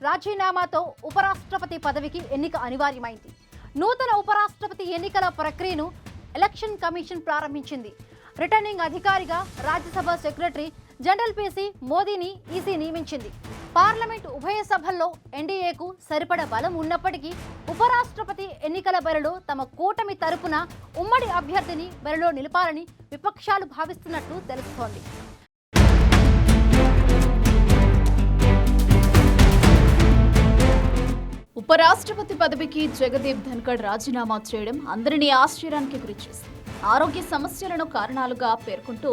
రాజీనామాతో ఉపరాష్ట్రపతి పదవికి ఎన్నిక అనివార్యమైంది. నూతన ఉపరాష్ట్రపతి ఎన్నికల ప్రక్రియను ఎలక్షన్ కమిషన్ ప్రారంభించింది. రిటర్నింగ్ అధికారిగా రాజ్యసభ సెక్రటరీ జనరల్ పీసీ మోదీని ఈసీ నియమించింది. పార్లమెంటు ఉభయ సభల్లో ఎన్డీఏకు సరిపడ బలం ఉన్నప్పటికీ ఉపరాష్ట్రపతి ఎన్నికల బరిలో తమ కూటమి తరపున ఉమ్మడి అభ్యర్థిని బరిలో నిలపాలని విపక్షాలు భావిస్తున్నట్లు తెలుస్తోంది. ఉపరాష్ట్రపతి పదవికి జగదీప్ ధన్కడ్ రాజీనామా చేయడం అందరినీ ఆశ్చర్యానికి గురిచేసింది. ఆరోగ్య సమస్యలను కారణాలుగా పేర్కొంటూ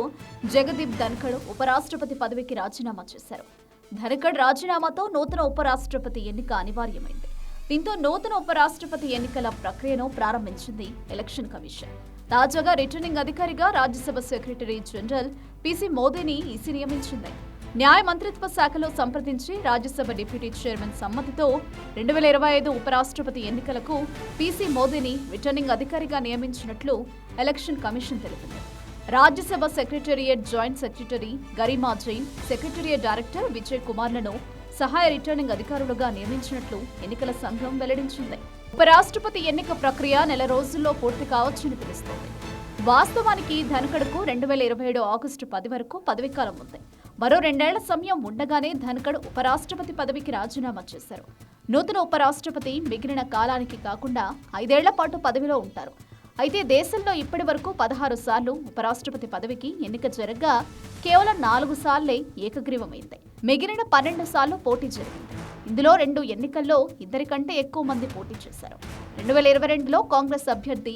జగదీప్ ధన్కడ్ ఉపరాష్ట్రపతి పదవికి రాజీనామా చేశారు. ధన్కడ్ రాజీనామాతో నూతన ఉపరాష్ట్రపతి ఎన్నిక అనివార్యమైంది. దీంతో నూతన ఉపరాష్ట్రపతి ఎన్నికల ప్రక్రియను ప్రారంభించింది ఎలక్షన్ కమిషన్. తాజాగా రిటర్నింగ్ అధికారిగా రాజ్యసభ సెక్రటరీ జనరల్ పీసీ మోదీని ఈసీ నియమించింది. న్యాయ మంత్రిత్వ శాఖలో సంప్రదించి రాజ్యసభ డిప్యూటీ చైర్మన్ సమ్మతితో 2025 ఉపరాష్ట్రపతి ఎన్నికలకు పీసీ మోదీని రిటర్నింగ్ అధికారిగా నియమించినట్లు ఎలక్షన్ కమిషన్ తెలిపింది. Rajya Sabha secretariat joint secretary Garima Jain, secretariat director Vijay కుమార్లను సహాయ రిటర్నింగ్ అధికారులుగా నియమించినట్లు ఎన్నికల సంఘం వెల్లడించింది. ఉపరాష్ట్రపతి ఎన్నిక ప్రక్రియ నెల రోజుల్లో పూర్తి కావచ్చని తెలుస్తోంది. వాస్తవానికి ధన్కడ్కు 2027 ఆగస్టు 10 వరకు పదవీకాలం ఉంది. మరో 2 ఏళ్ల సమయం ఉండగానే ధన్కడ్ ఉపరాష్ట్రపతి పదవికి రాజీనామా చేశారు. నూతన ఉపరాష్ట్రపతి మిగిలిన కాలానికి కాకుండా 5 ఏళ్ల పాటు పదవిలో ఉంటారు. అయితే దేశంలో ఇప్పటి వరకు 16 సార్లు ఉపరాష్ట్రపతి పదవికి ఎన్నిక జరగగా కేవలం 4 సార్లే ఏకగ్రీవమైంది. మిగిలిన 12 సార్లు పోటీ జరిగింది. ఇందులో 2 ఎన్నికల్లో 2 కంటే ఎక్కువ మంది పోటీ చేశారు. 2022లో కాంగ్రెస్ అభ్యర్థి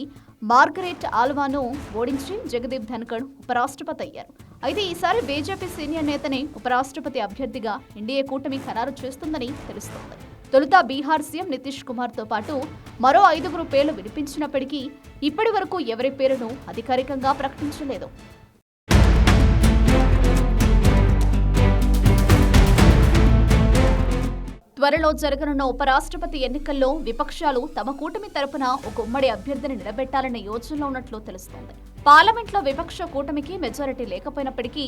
మార్గరెట్ ఆల్వాను ఓడించి జగదీప్ ధన్కడ్ ఉపరాష్ట్రపతి అయ్యారు. అయితే ఈసారి బీజేపీ సీనియర్ నేతనే ఉపరాష్ట్రపతి అభ్యర్థిగా ఎన్డీఏ కూటమి ఖరారు చేస్తుందని తెలుస్తోంది. తొలుత బీహార్ సీఎం నితీష్ కుమార్ తో పాటు మరో 5 పేర్లు వినిపించినప్పటికీ ఇప్పటి వరకు ఎవరి పేరును అధికారికంగా ప్రకటించలేదు. త్వరలో జరగనున్న ఉపరాష్ట్రపతి ఎన్నికల్లో విపక్షాలు తమ కూటమి తరపున ఒక ఉమ్మడి అభ్యర్థిని నిలబెట్టాలనే యోచనలో ఉన్నట్లు తెలుస్తోంది. పార్లమెంట్లో విపక్ష కూటమికి మెజారిటీ లేకపోయినప్పటికీ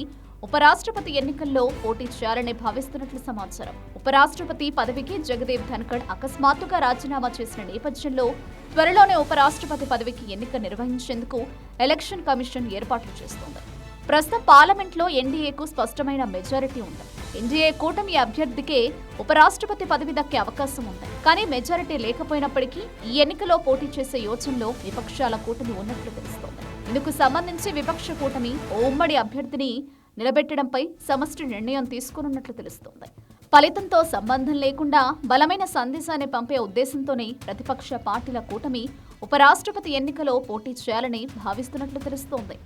ఉపరాష్ట్రపతి ఎన్నికల్లో పోటీ చేయాలని భావిస్తున్నట్లు సమాచారం. ఉపరాష్ట్రపతి పదవికి జగదీప్ ధన్కడ్ అకస్మాత్తుగా రాజీనామా చేసిన నేపథ్యంలో త్వరలోనే ఉపరాష్ట్రపతి పదవికి ఎన్నిక నిర్వహించేందుకు ఎలక్షన్ కమిషన్ ఏర్పాట్లు చేస్తోంది. ప్రస్తుతం పార్లమెంట్లో ఎన్డీఏకు స్పష్టమైన మెజారిటీ ఉంది. ఎన్డీఏ కూటమి అభ్యర్థికే ఉపరాష్ట్రపతి పదవి దక్కే అవకాశం ఉంది. కానీ మెజారిటీ లేకపోయినప్పటికీ ఈ ఎన్నికలో పోటీ చేసే యోచనలో విపక్షాల కూటమి ఉన్నట్లు తెలుస్తోంది. ఇందుకు సంబంధించి విపక్ష కూటమి ఓ ఉమ్మడి అభ్యర్థిని నిలబెట్టడంపై సమష్టి నిర్ణయం తీసుకున్నట్లు తెలుస్తోంది. ఫలితంతో సంబంధం లేకుండా బలమైన సందేశాన్ని పంపే ఉద్దేశంతోనే ప్రతిపక్ష పార్టీల కూటమి ఉపరాష్ట్రపతి ఎన్నికలో పోటీ చేయాలని భావిస్తున్నట్లు తెలుస్తోంది.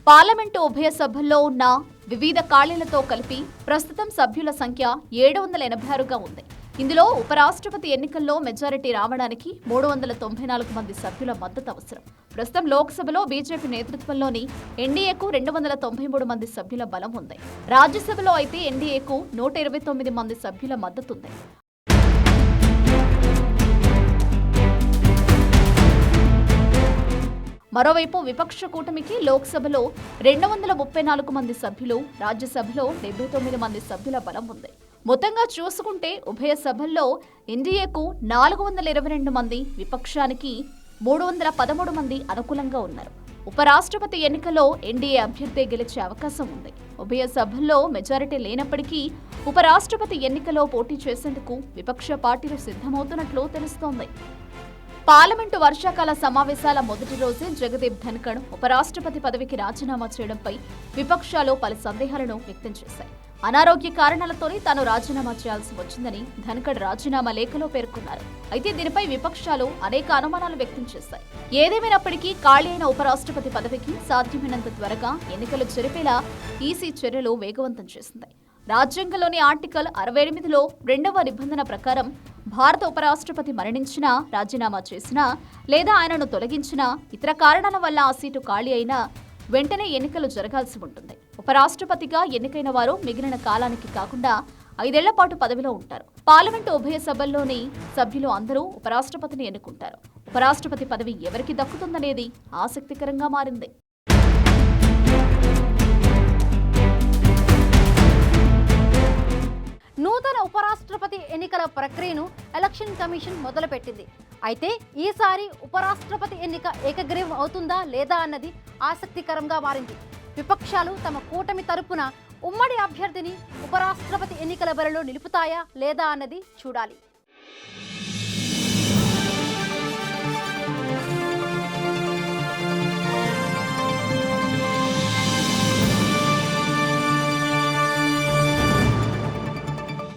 పార్లమెంటు ఉభయ సభల్లో ఉన్న వివిధ ఖాళీలతో కలిపి ప్రస్తుతం సభ్యుల సంఖ్య 786గా ఉంది. ఇందులో ఉపరాష్ట్రపతి ఎన్నికల్లో మెజారిటీ రావడానికి 394 మంది సభ్యుల మద్దతు అవసరం. ప్రస్తుతం లోక్సభలో బీజేపీ నేతృత్వంలోని ఎన్డీఏకు 293 మంది సభ్యుల బలం ఉంది. రాజ్యసభలో అయితే ఎన్డీఏకు 129 మంది సభ్యుల మద్దతు ఉంది. మరోవైపు విపక్ష కూటమికి లోక్సభలో 234 మంది సభ్యులు, రాజ్యసభలో 79 మంది సభ్యుల బలం ఉంది. మొత్తంగా చూసుకుంటే ఉభయ సభల్లో ఎన్డీఏకు 422 మంది, విపక్షానికి 313 మంది అనుకూలంగా ఉన్నారు. ఉపరాష్ట్రపతి ఎన్నికలో ఎన్డీఏ అభ్యర్థి గెలిచే అవకాశం ఉంది. ఉభయ సభల్లో మెజారిటీ లేనప్పటికీ ఉపరాష్ట్రపతి ఎన్నికలో పోటీ చేసేందుకు విపక్ష పార్టీలు సిద్ధమవుతున్నట్లు తెలుస్తోంది. పార్లమెంటు వర్షాకాల సమావేశాల మొదటి రోజే జగదీప్ ధన్కడ్ ఉపరాష్ట్రపతి పదవికి రాజీనామా చేయడంపై విపక్షాలు పలు సందేహాలను వ్యక్తం చేశాయి. అనారోగ్య కారణాలతోనే తాను రాజీనామా చేయాల్సి వచ్చిందని ధన్కడ్ రాజీనామా లేఖలో పేర్కొన్నారు. అయితే దీనిపై విపక్షాలు అనేక అనుమానాలు వ్యక్తం చేశాయి. ఏదేమైనప్పటికీ ఖాళీ అయిన ఉపరాష్ట్రపతి పదవికి సాధ్యమైనంత త్వరగా ఎన్నికలు జరిపేలా ఈసీ చర్యలు వేగవంతం చేసింది. రాజ్యాంగంలోని ఆర్టికల్ 68లో 2వ నిబంధన ప్రకారం భారత ఉపరాష్ట్రపతి మరణించినా, రాజీనామా చేసినా లేదా ఆయనను తొలగించినా, ఇతర కారణాల వల్ల ఆ సీటు ఖాళీ అయినా వెంటనే ఎన్నికలు జరగాల్సి ఉంటుంది. ఉపరాష్ట్రపతిగా ఎన్నికైన వారు మిగిలిన కాలానికి కాకుండా 5 ఏళ్ల పాటు పదవిలో ఉంటారు. పార్లమెంటు ఉభయ సభల్లోని సభ్యులు అందరూ ఉపరాష్ట్రపతిని ఎన్నుకుంటారు. ఉపరాష్ట్రపతి పదవి ఎవరికి దక్కుతుందనేది ఆసక్తికరంగా మారింది. నూతన ఉపరాష్ట్రపతి ఎన్నిక ఎన్నికల ప్రక్రియను ఎలక్షన్ కమిషన్ మొదలుపెట్టింది. అయితే ఈసారి ఉపరాష్ట్రపతి ఎన్నిక ఏకగ్రీవం అవుతుందా లేదా అన్నది ఆసక్తికరంగా మారింది. విపక్షాలు తమ కూటమి తరపున ఉమ్మడి అభ్యర్థిని ఉపరాష్ట్రపతి ఎన్నికల బరిలో నిలుపుతాయా లేదా అన్నది చూడాలి.